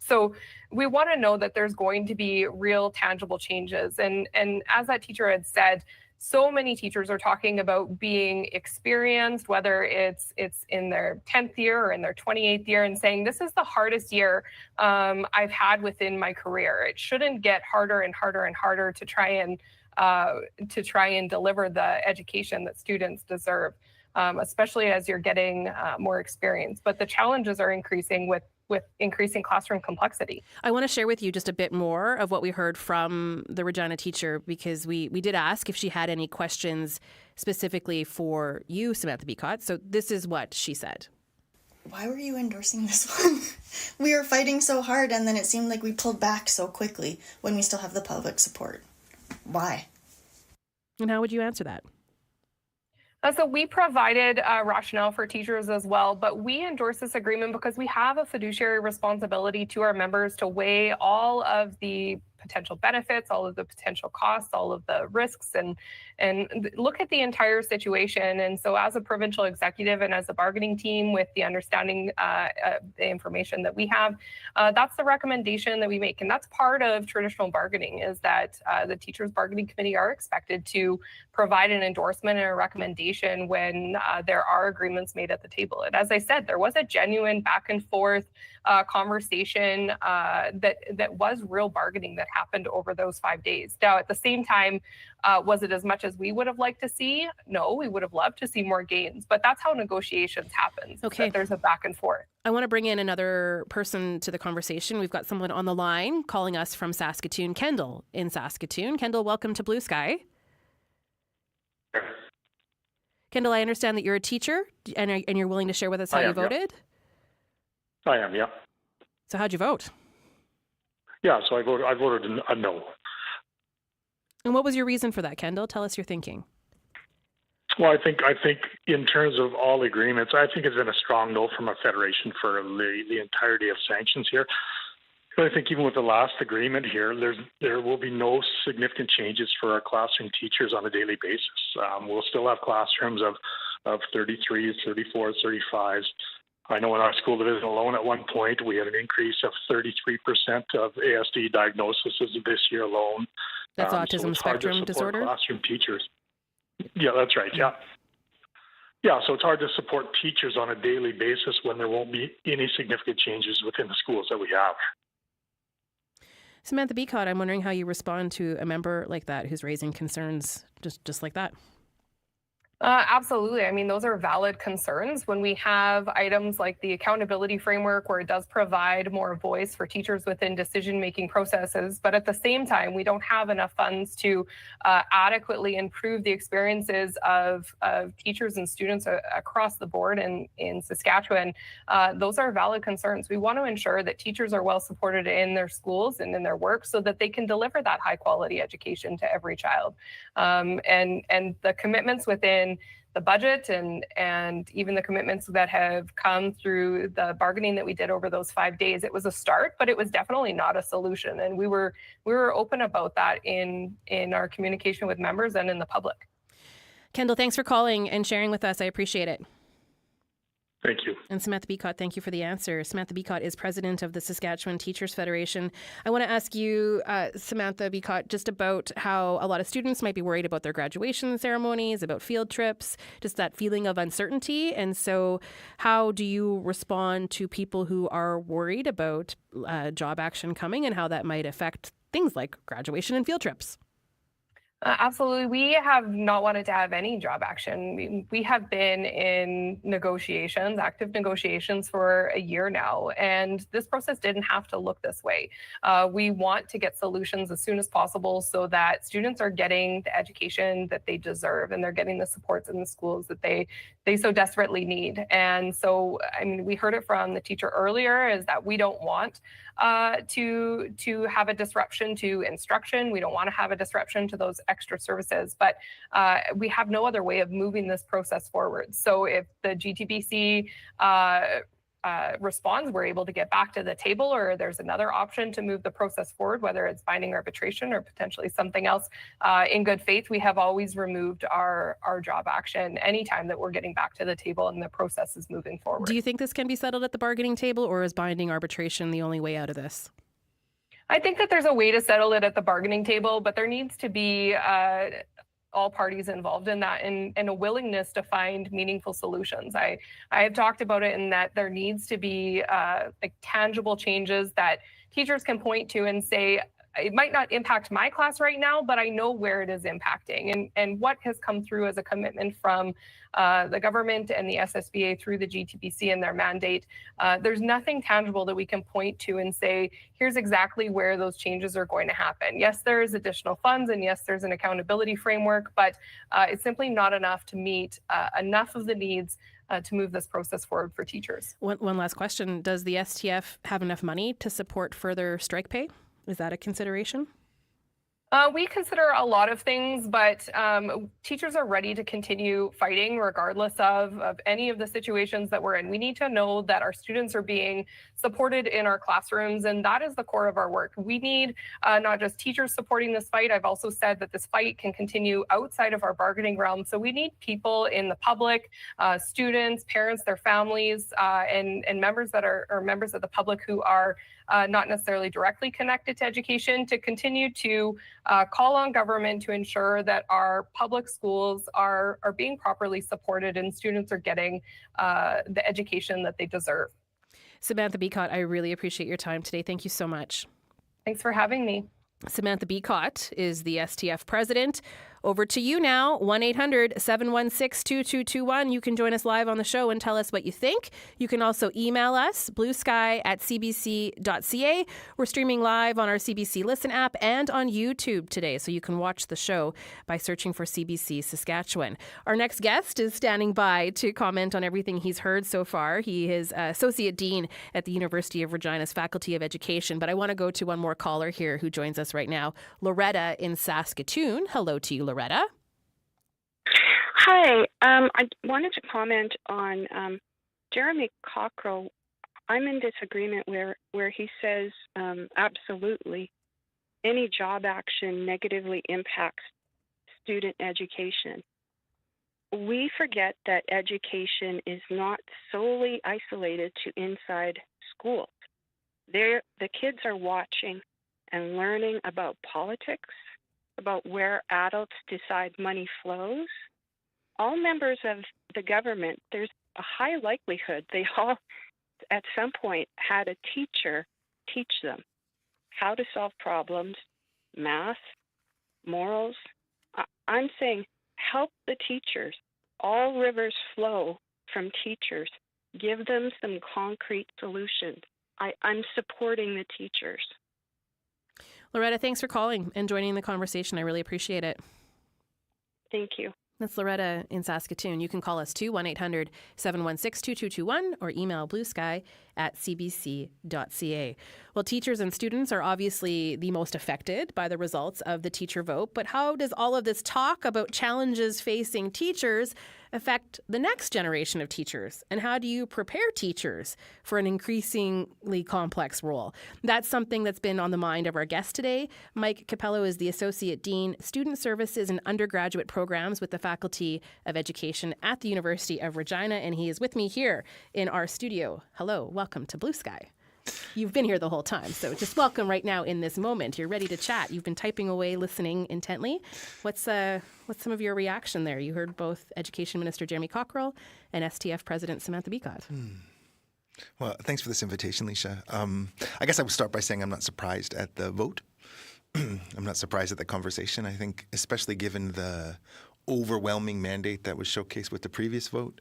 So we want to know that there's going to be real tangible changes. And as that teacher had said, so many teachers are talking about being experienced, whether it's in their 10th year or in their 28th year, and saying, this is the hardest year I've had within my career. It shouldn't get harder and harder and harder to try and deliver the education that students deserve, especially as you're getting more experience. But the challenges are increasing with increasing classroom complexity. I want to share with you just a bit more of what we heard from the Regina teacher, because we did ask if she had any questions specifically for you, Samantha Becotte. So this is what she said. Why were you endorsing this one? We were fighting so hard, and then it seemed like we pulled back so quickly when we still have the public support. Why? And how would you answer that? So we provided rationale for teachers as well, but we endorse this agreement because we have a fiduciary responsibility to our members to weigh all of the potential benefits, all of the potential costs, all of the risks, and look at the entire situation. And so as a provincial executive and as a bargaining team, with the understanding the information that we have, that's the recommendation that we make. And that's part of traditional bargaining, is that the Teachers Bargaining Committee are expected to provide an endorsement and a recommendation when there are agreements made at the table. And as I said, there was a genuine back and forth conversation that was real bargaining that happened over those 5 days. Now, at the same time, was it as much as we would have liked to see? No, we would have loved to see more gains, but that's how negotiations happen. Okay. There's a back and forth. I want to bring in another person to the conversation. We've got someone on the line calling us from Saskatoon, Kendall in Saskatoon. Kendall, welcome to Blue Sky. Kendall, I understand that you're a teacher and you're willing to share with us how you voted? Yeah. I am, yeah. So how'd you vote? Yeah, so I voted a no. And what was your reason for that, Kendall? Tell us your thinking. Well, I think in terms of all agreements, I think it's been a strong no from a federation for the entirety of sanctions here. But I think even with the last agreement here, there will be no significant changes for our classroom teachers on a daily basis. We'll still have classrooms of 33s, 34s, 35s. I know in our school division alone at one point, we had an increase of 33% of ASD diagnoses this year alone. That's autism spectrum disorder? Classroom teachers. Yeah, that's right. Yeah. Yeah, so it's hard to support teachers on a daily basis when there won't be any significant changes within the schools that we have. Samantha Becotte, I'm wondering how you respond to a member like that who's raising concerns just like that. Absolutely. I mean, those are valid concerns. When we have items like the accountability framework, where it does provide more voice for teachers within decision-making processes, but at the same time, we don't have enough funds to adequately improve the experiences of teachers and students across the board in Saskatchewan. Those are valid concerns. We want to ensure that teachers are well supported in their schools and in their work so that they can deliver that high-quality education to every child. And the commitments within the budget and even the commitments that have come through the bargaining that we did over those 5 days, it was a start, but it was definitely not a solution. And we were open about that in our communication with members and in the public. Kendall, thanks for calling and sharing with us. I appreciate it. Thank you. And Samantha Becotte, thank you for the answer. Samantha Becotte is president of the Saskatchewan Teachers Federation. I want to ask you, Samantha Becotte, just about how a lot of students might be worried about their graduation ceremonies, about field trips, just that feeling of uncertainty. And so how do you respond to people who are worried about job action coming and how that might affect things like graduation and field trips? Absolutely. We have not wanted to have any job action. We have been in negotiations, active negotiations for a year now, and this process didn't have to look this way. We want to get solutions as soon as possible so that students are getting the education that they deserve and they're getting the supports in the schools that they so desperately need. And so, I mean, we heard it from the teacher earlier, is that we don't want to have a disruption to instruction. We don't want to have a disruption to those extra services, but we have no other way of moving this process forward. So if the GTBC responds, we're able to get back to the table, or there's another option to move the process forward, whether it's binding arbitration or potentially something else. In good faith, we have always removed our job action anytime that we're getting back to the table and the process is moving forward. Do you think this can be settled at the bargaining table, or is binding arbitration the only way out of this? I think that there's a way to settle it at the bargaining table, but there needs to be all parties involved in that and a willingness to find meaningful solutions. I have talked about it in that there needs to be like tangible changes that teachers can point to and say, it might not impact my class right now, but I know where it is impacting. And what has come through as a commitment from the government and the SSBA through the GTBC and their mandate, there's nothing tangible that we can point to and say, here's exactly where those changes are going to happen. Yes, there is additional funds, and yes, there's an accountability framework, but it's simply not enough to meet enough of the needs to move this process forward for teachers. One last question. Does the STF have enough money to support further strike pay? Is that a consideration? We consider a lot of things, but teachers are ready to continue fighting regardless of any of the situations that we're in. We need to know that our students are being supported in our classrooms, and that is the core of our work. We need not just teachers supporting this fight. I've also said that this fight can continue outside of our bargaining realm. So we need people in the public, students, parents, their families, and members that are members of the public who are not necessarily directly connected to education, to continue to call on government to ensure that our public schools are being properly supported and students are getting the education that they deserve. Samantha Becotte, I really appreciate your time today. Thank you so much. Thanks for having me. Samantha Becotte is the STF president. Over to you now, 1-800-716-2221. You can join us live on the show and tell us what you think. You can also email us, bluesky@cbc.ca. We're streaming live on our CBC Listen app and on YouTube today, so you can watch the show by searching for CBC Saskatchewan. Our next guest is standing by to comment on everything he's heard so far. He is Associate Dean at the University of Regina's Faculty of Education. But I want to go to one more caller here who joins us right now, Loretta in Saskatoon. Hello to you, Loretta. Hi. I wanted to comment on Jeremy Cockrill. I'm in disagreement where he says absolutely any job action negatively impacts student education. We forget that education is not solely isolated to inside schools. The kids are watching and learning about politics, about where adults decide money flows. All members of the government, there's a high likelihood they all at some point had a teacher teach them how to solve problems, math, morals. I'm saying help the teachers all rivers flow from teachers. Give them some concrete solutions. I'm supporting the teachers. Loretta, thanks for calling and joining the conversation. I really appreciate it. Thank you. That's Loretta in Saskatoon. You can call us too, 1-800-716-2221, or email bluesky@cbc.ca. Well, teachers and students are obviously the most affected by the results of the teacher vote, but how does all of this talk about challenges facing teachers affect the next generation of teachers? And how do you prepare teachers for an increasingly complex role? That's something that's been on the mind of our guest today. Mike Capello is the Associate Dean, Student Services and Undergraduate Programs with the Faculty of Education at the University of Regina, and he is with me here in our studio. Hello, welcome to Blue Sky. You've been here the whole time, so just welcome right now in this moment. You're ready to chat. You've been typing away, listening intently. What's some of your reaction there? You heard both Education Minister Jeremy Cockrill and STF President Samantha Becotte. Well, thanks for this invitation, Leisha. I guess I would start by saying I'm not surprised at the vote. I'm not surprised at the conversation. I think, especially given the overwhelming mandate that was showcased with the previous vote,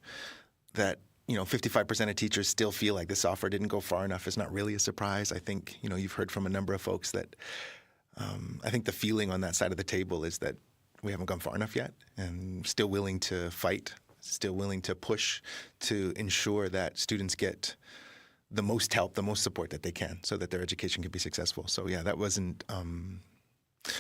that 55% of teachers still feel like this offer didn't go far enough is not really a surprise. I think, you've heard from a number of folks that I think the feeling on that side of the table is that we haven't gone far enough yet, and still willing to fight, still willing to push to ensure that students get the most help, the most support that they can so that their education can be successful. So yeah, that wasn't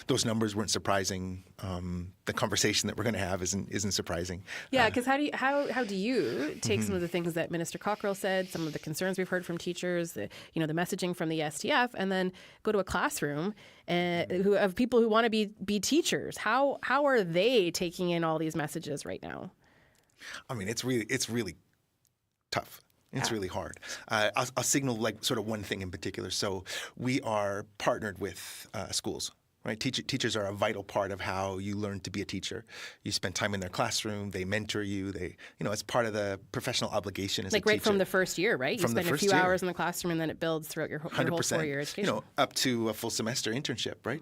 those numbers weren't surprising. The conversation that we're going to have isn't surprising. Yeah, because how do you take some of the things that Minister Cockrill said, some of the concerns we've heard from teachers, the messaging from the STF, and then go to a classroom of people who want to be teachers? How are they taking in all these messages right now? I mean, it's really tough. It's really hard. I'll signal sort of one thing in particular. So we are partnered with schools. Right, teachers are a vital part of how you learn to be a teacher. You spend time in their classroom. They mentor you. It's part of the professional obligation as a teacher. Right from the first year, right? You spend a few hours in the classroom, and then it builds throughout your whole 4-year education. Up to a full semester internship, right?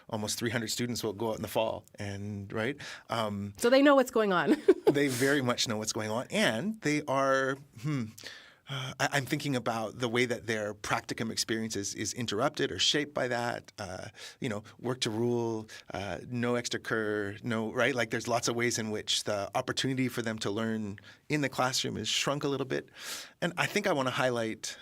Almost 300 students will go out in the fall, and right. So they know what's going on. They very much know what's going on, and they are. I'm thinking about the way that their practicum experience is interrupted or shaped by that. Work to rule, no extra right? Like there's lots of ways in which the opportunity for them to learn in the classroom is shrunk a little bit. And I think I want to highlight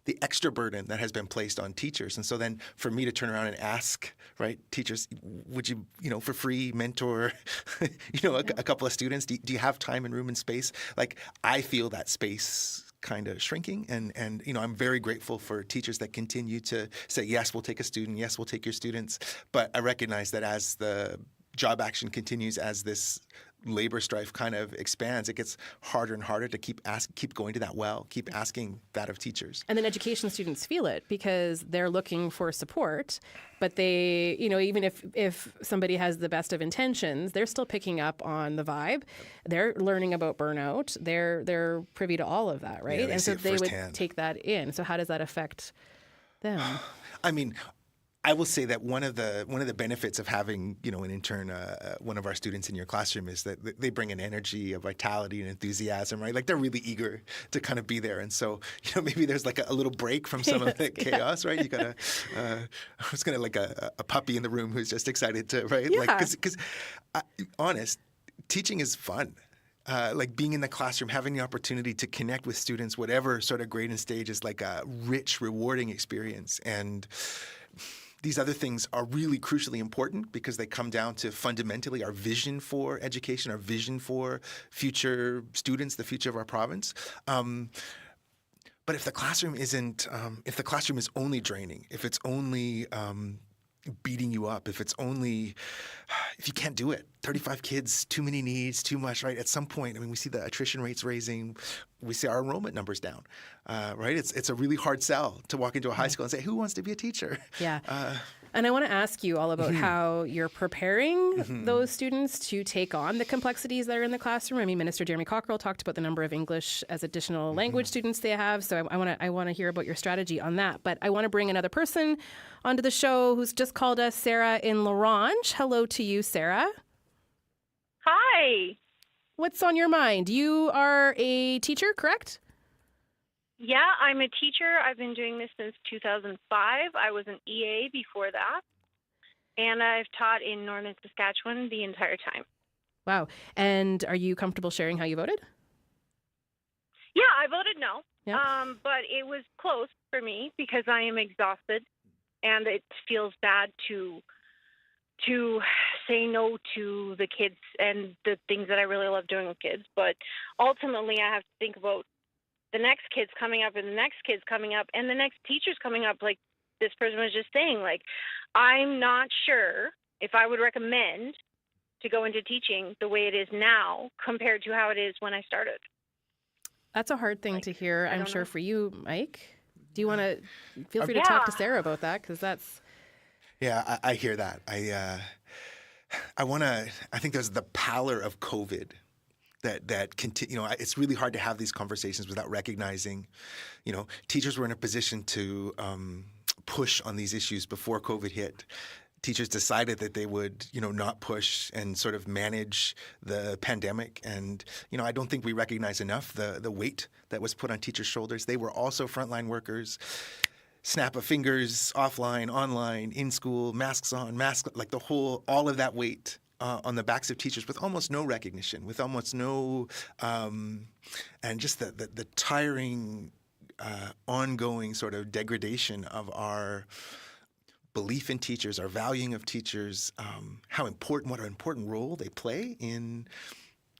the extra burden that has been placed on teachers. And so then for me to turn around and ask, right, teachers, would you, for free mentor, a couple of students? Do you have time and room and space? Like, I feel that space kind of shrinking. And I'm very grateful for teachers that continue to say, yes, we'll take a student. Yes, we'll take your students. But I recognize that as the job action continues, as this labor strife kind of expands, it gets harder and harder to keep going to that well, keep asking that of teachers. And then education students feel it because they're looking for support, but they, even if somebody has the best of intentions, they're still picking up on the vibe. They're learning about burnout. They're privy to all of that, right? Yeah, and so they firsthand. Would take that in. So how does that affect them? I mean, I will say that one of the benefits of having an intern, one of our students in your classroom, is that they bring an energy, a vitality, and enthusiasm, right? Like they're really eager to kind of be there, and so maybe there's like a little break from some of the chaos, right? You got I was gonna like a puppy in the room who's just excited to, right? Yeah. Like because honest, teaching is fun. Like being in the classroom, having the opportunity to connect with students, whatever sort of grade and stage, is like a rich, rewarding experience. And these other things are really crucially important because they come down to fundamentally our vision for education, our vision for future students, the future of our province. But if the classroom isn't, if the classroom is only draining, if it's only beating you up, if you can't do it, 35 kids, too many needs, too much, right? At some point, I mean, we see the attrition rates raising, we see our enrollment numbers down, right? It's a really hard sell to walk into a high school and say, who wants to be a teacher? Yeah. And I want to ask you all about how you're preparing those students to take on the complexities that are in the classroom. I mean, Minister Jeremy Cockrill talked about the number of English as additional language students they have. So I want to hear about your strategy on that. But I want to bring another person onto the show who's just called us, Sarah in La Ronge. Hello to you, Sarah. Hi. What's on your mind? You are a teacher, correct? Yeah, I'm a teacher. I've been doing this since 2005. I was an EA before that. And I've taught in northern Saskatchewan the entire time. Wow. And are you comfortable sharing how you voted? Yeah, I voted no. Yeah. But it was close for me because I am exhausted and it feels bad to say no to the kids and the things that I really love doing with kids. But ultimately, I have to think about the next kids coming up and the next kids coming up and the next teachers coming up. Like this person was just saying, like, I'm not sure if I would recommend to go into teaching the way it is now compared to how it is when I started. That's a hard thing to hear, I'm sure, for you, Mike. Do you want to feel free to Yeah. talk to Sarah about that? Because that's... Yeah, I hear that. I think there's the pallor of COVID that continue. It's really hard to have these conversations without recognizing, teachers were in a position to push on these issues before COVID hit. Teachers decided that they would, not push and sort of manage the pandemic. And, I don't think we recognize enough the weight that was put on teachers' shoulders. They were also frontline workers. Snap of fingers, offline, online, in school, masks on, like all of that weight on the backs of teachers with almost no recognition, with almost no, and just the tiring, ongoing sort of degradation of our belief in teachers, our valuing of teachers, what an important role they play in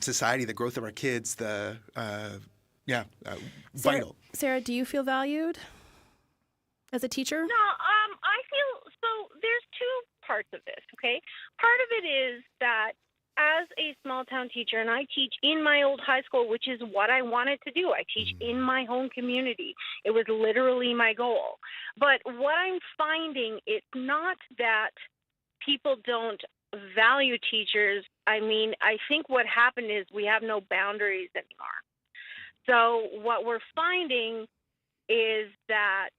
society, the growth of our kids, vital. Sarah, do you feel valued as a teacher? No, I feel so. There's two parts of this. Okay, part of it is that as a small town teacher, and I teach in my old high school, which is what I wanted to do. I teach in my home community. It was literally my goal. But what I'm finding, it's not that people don't value teachers. I mean, I think what happened is we have no boundaries anymore. So what we're finding is that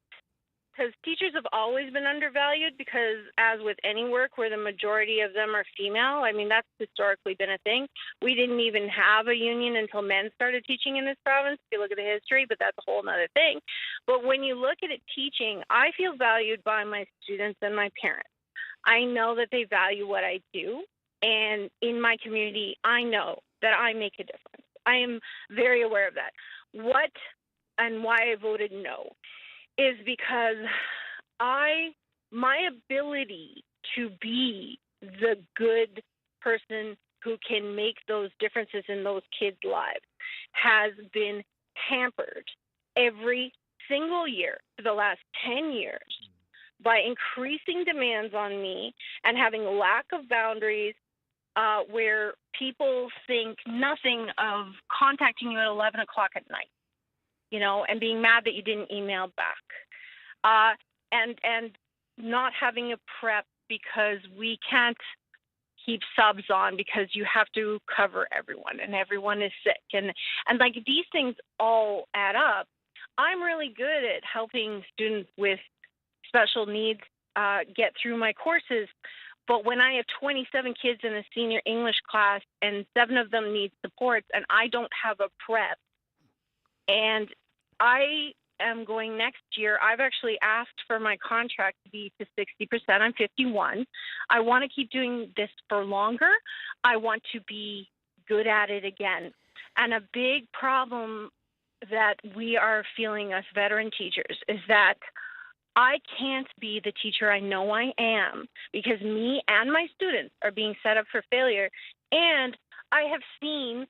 because teachers have always been undervalued because as with any work where the majority of them are female, I mean, that's historically been a thing. We didn't even have a union until men started teaching in this province, if you look at the history, but that's a whole other thing. But when you look at it teaching, I feel valued by my students and my parents. I know that they value what I do. And in my community, I know that I make a difference. I am very aware of that. What and why I voted no is because my ability to be the good person who can make those differences in those kids' lives has been hampered every single year for the last 10 years by increasing demands on me and having lack of boundaries where people think nothing of contacting you at 11 o'clock at night. And being mad that you didn't email back, and not having a prep because we can't keep subs on because you have to cover everyone and everyone is sick, and like these things all add up. I'm really good at helping students with special needs get through my courses, but when I have 27 kids in a senior English class and 7 of them need supports and I don't have a prep, and I am going next year. I've actually asked for my contract to be to 60%. I'm 51. I want to keep doing this for longer. I want to be good at it again. And a big problem that we are feeling as veteran teachers is that I can't be the teacher I know I am because me and my students are being set up for failure. And I have seen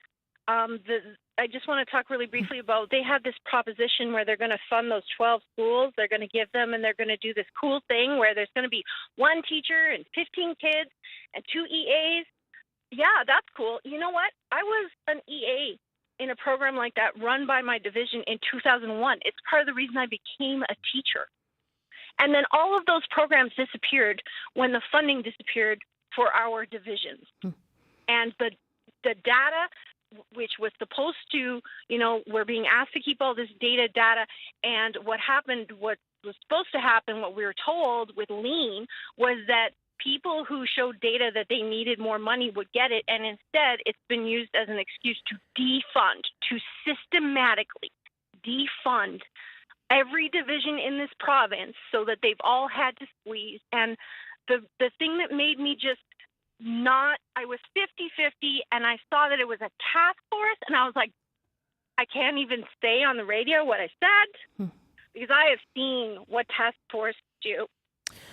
I just want to talk really briefly about, they have this proposition where they're going to fund those 12 schools. They're going to give them, and they're going to do this cool thing where there's going to be 1 teacher and 15 kids and 2 EAs. Yeah, that's cool. You know what? I was an EA in a program like that run by my division in 2001. It's part of the reason I became a teacher. And then all of those programs disappeared when the funding disappeared for our divisions. And the data, which was supposed to, we're being asked to keep all this data, and what happened, what was supposed to happen, what we were told with lean, was that people who showed data that they needed more money would get it, and instead it's been used as an excuse to defund, to systematically defund every division in this province so that they've all had to squeeze. And the thing that made me just I was 50-50, and I saw that it was a task force, and I was like, I can't even say on the radio what I said because I have seen what task force do.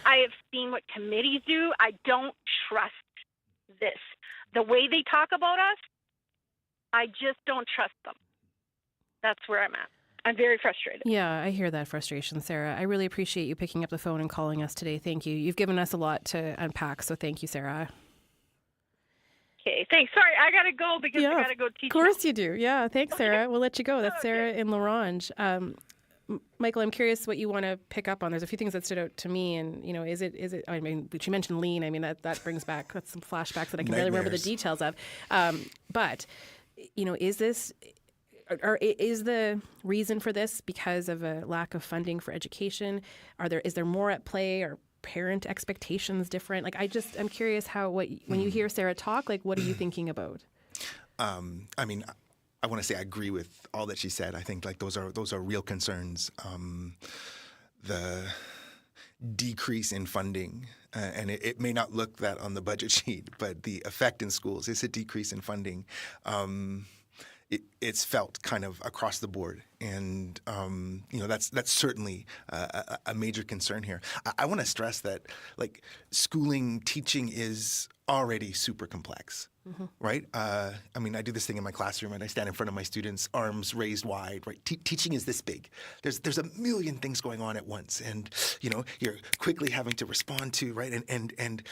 I have seen what committees do. I don't trust this. The way they talk about us, I just don't trust them. That's where I'm at. I'm very frustrated. Yeah, I hear that frustration, Sarah. I really appreciate you picking up the phone and calling us today. Thank you. You've given us a lot to unpack, so thank you, Sarah. Okay, thanks. Sorry, I got to go because I got to go teach. Of course you do. Yeah, thanks, Sarah. We'll let you go. That's Sarah in La Ronge. Michael, I'm curious what you want to pick up on. There's a few things that stood out to me, and is it? I mean, but you mentioned lean. I mean, that brings back some flashbacks that I can barely remember the details of. But is this? Or is the reason for this because of a lack of funding for education? Is there more at play? Or parent expectations different? Like, I'm curious when you hear Sarah talk, like, what are you thinking about? I mean, I want to say I agree with all that she said. I think like those are real concerns. The decrease in funding, and it may not look that on the budget sheet, but the effect in schools is a decrease in funding. It's felt kind of across the board, and that's certainly a major concern here. I want to stress that like teaching is already super complex. Right? I mean, I do this thing in my classroom, and I stand in front of my students, arms raised wide. Right? Teaching is this big. There's a million things going on at once, and you're quickly having to respond to, right? And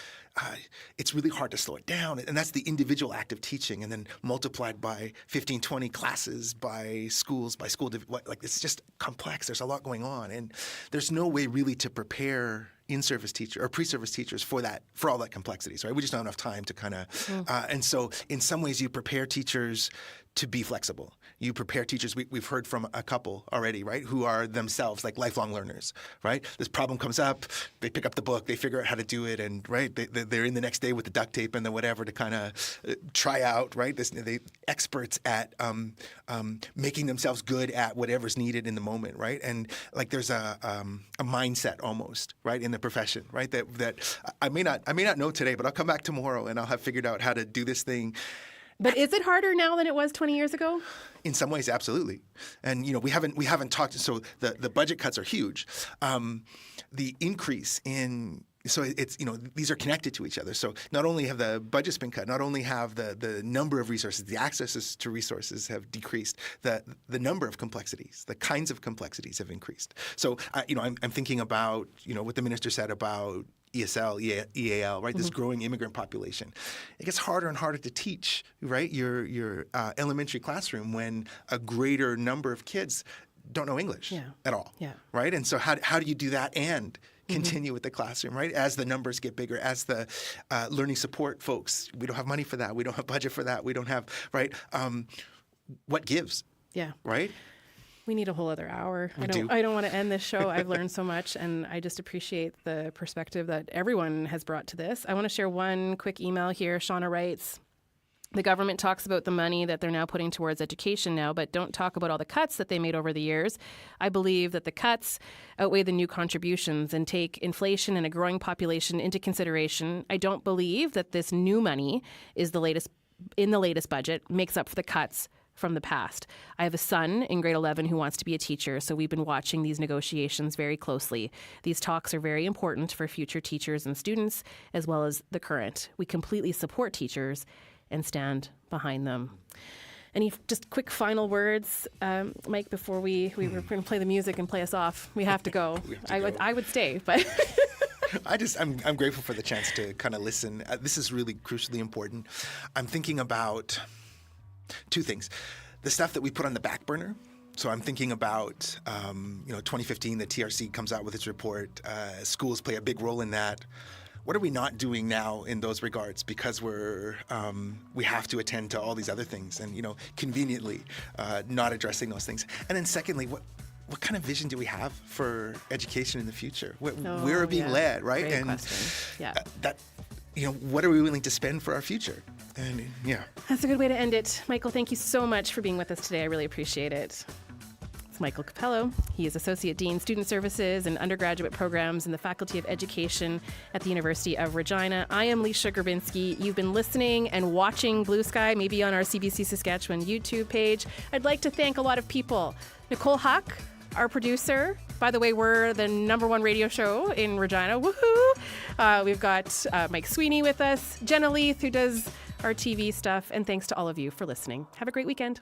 it's really hard to slow it down. And that's the individual act of teaching, and then multiplied by 15, 20 classes, by schools, by school. Like it's just complex. There's a lot going on, and there's no way really to prepare in-service teacher or pre-service teachers for all that complexities, right? We just don't have enough time to kind of, and so in some ways you prepare teachers to be flexible. You prepare teachers, we've heard from a couple already, right, who are themselves like lifelong learners, right? This problem comes up, they pick up the book, they figure out how to do it, and right, they're in the next day with the duct tape and the whatever to kind of try out, right? They experts at making themselves good at whatever's needed in the moment, right? And like there's a mindset almost, right, in the profession, right? That I may not know today, but I'll come back tomorrow and I'll have figured out how to do this thing. But is it harder now than it was 20 years ago? In some ways, absolutely. And we haven't talked. So the budget cuts are huge. The increase in it's these are connected to each other. So not only have the budgets been cut, not only have the number of resources, the accesses to resources have decreased, the number of complexities, the kinds of complexities have increased. So I'm thinking about what the minister said about ESL, EAL, right? This growing immigrant population. It gets harder and harder to teach, right? Your elementary classroom when a greater number of kids don't know English at all, right? And so how do you do that and continue with the classroom, right? As the numbers get bigger, as the learning support folks, we don't have money for that. We don't have budget for that. We don't have, right? What gives? Yeah. Right? We need a whole other hour. I don't want to end this show. I've learned so much, and I just appreciate the perspective that everyone has brought to this. I want to share one quick email here. Shauna writes, the government talks about the money that they're now putting towards education now, but don't talk about all the cuts that they made over the years. I believe that the cuts outweigh the new contributions and take inflation and a growing population into consideration. I don't believe that this new money is in the latest budget makes up for the cuts from the past. I have a son in grade 11 who wants to be a teacher, so we've been watching these negotiations very closely. These talks are very important for future teachers and students, as well as the current. We completely support teachers and stand behind them. Any just quick final words, Mike, before we were going to play the music and play us off? We have to go. I would stay, but... I'm grateful for the chance to kind of listen. This is really crucially important. I'm thinking about two things. The stuff that we put on the back burner. So I'm thinking about, 2015, the TRC comes out with its report. Schools play a big role in that. What are we not doing now in those regards? Because we have to attend to all these other things and, conveniently not addressing those things. And then secondly, what kind of vision do we have for education in the future? Where are we being led, right? Great and question. Yeah. What are we willing to spend for our future? And That's a good way to end it. Michael, thank you so much for being with us today. I really appreciate it. It's Michael Capello. He is Associate Dean, Student Services and Undergraduate Programs in the Faculty of Education at the University of Regina. I am Leisha Grabinski. You've been listening and watching Blue Sky, maybe on our CBC Saskatchewan YouTube page. I'd like to thank a lot of people. Nicole Huck, our producer. By the way, we're the #1 radio show in Regina. Woohoo! We've got Mike Sweeney with us, Jenna Leith, who does our TV stuff, and thanks to all of you for listening. Have a great weekend.